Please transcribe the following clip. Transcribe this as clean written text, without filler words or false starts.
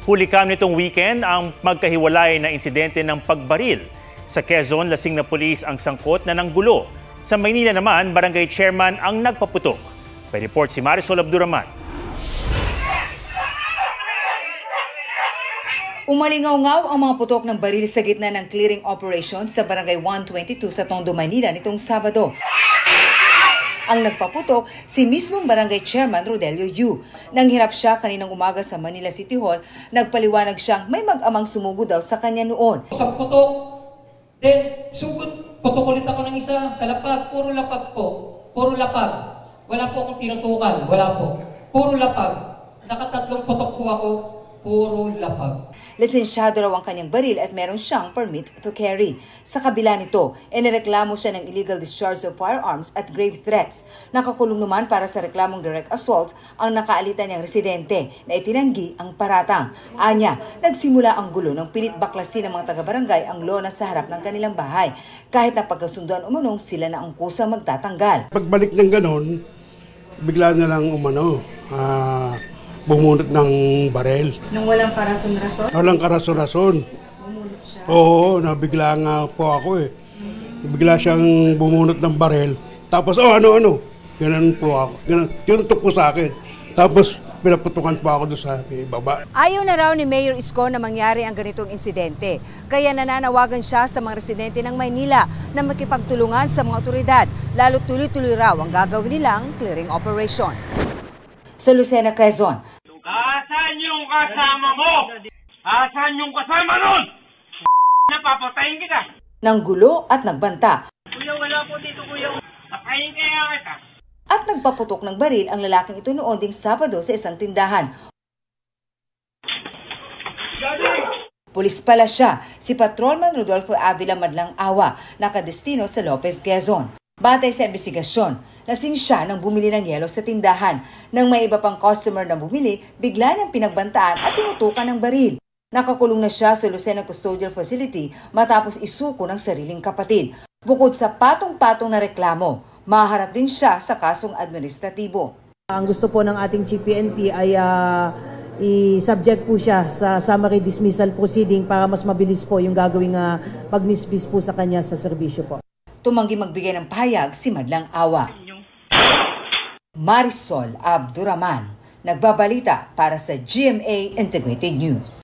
Hulikam nitong weekend ang magkahiwalay na insidente ng pagbaril. Sa Quezon, lasing na pulis ang sangkot na nanggulo. Sa Maynila naman, barangay chairman ang nagpaputok. May report si Marisol Abduraman. Umalingaw-ngaw ang mga putok ng baril sa gitna ng clearing operation sa barangay 122 sa Tondo, Maynila nitong Sabado. Ang nagpaputok, si mismong barangay chairman Rodelio Yu. Nang hirap siya kaninang umaga sa Manila City Hall, nagpaliwanag siyang may mag-amang sumugo daw sa kanya noon. Sa putok, sugod, putok ulit ako ng isa sa lapag, puro lapag po, puro lapag. Wala po akong tinutukan, wala po. Puro lapag. Nakatatlong putok po ako, puro lapag. Lisensyado raw ang kanyang baril at meron siyang permit to carry. Sa kabila nito, inireklamo siya ng illegal discharge of firearms at grave threats. Nakakulong naman para sa reklamong direct assault ang nakaalitan niyang residente na itinanggi ang paratang. Anya, nagsimula ang gulo ng pilit baklasin ng mga taga-barangay ang lona sa harap ng kanilang bahay. Kahit na pagkasunduan umunong, sila na ang kusang magtatanggal. Pagbalik ng ganon, bigla na lang bumunot ng barel. Nung walang karason-rason? Walang karason-rason. Bumunot siya? Oo, nabigla nga po ako eh. Bigla siyang bumunot ng barel. Tapos, ano. Ganun po ako. Tinutok po sa akin. Tapos, pinaputukan pa ako doon sa baba. Ayaw na raw ni Mayor Isko na mangyari ang ganitong insidente. Kaya nananawagan siya sa mga residente ng Maynila na makipagtulungan sa mga otoridad. Lalo tuloy-tuloy raw ang gagawin nilang clearing operation. Sa Lucena, Quezon. Asan yung kasama mo? Asan yung kasama nun? Napapatayin kita. Nanggulo at nagbanta. Kuya, wala po dito, kuya. Patayin kaya kita. At nagpaputok ng baril ang lalaking ito noon ding Sabado sa isang tindahan. Pulis pala siya, si Patrolman Rodolfo Avila Madlang Awa, nakadestino sa Lopez, Quezon. Batay sa investigasyon, lasing siya nang bumili ng yelo sa tindahan. Nang may iba pang customer na bumili, bigla niyang pinagbantaan at tinutukan ng baril. Nakakulong na siya sa Lucena Custodial Facility matapos isuko ng sariling kapatid. Bukod sa patong-patong na reklamo, maharap din siya sa kasong administratibo. Ang gusto po ng ating Chief PNP ay i-subject po siya sa summary dismissal proceeding para mas mabilis po yung gagawing pag-dismiss po sa kanya sa serbisyo po. Tumanggi magbigay ng pahayag si Madlang Awa. Marisol Abduraman, nagbabalita para sa GMA Integrated News.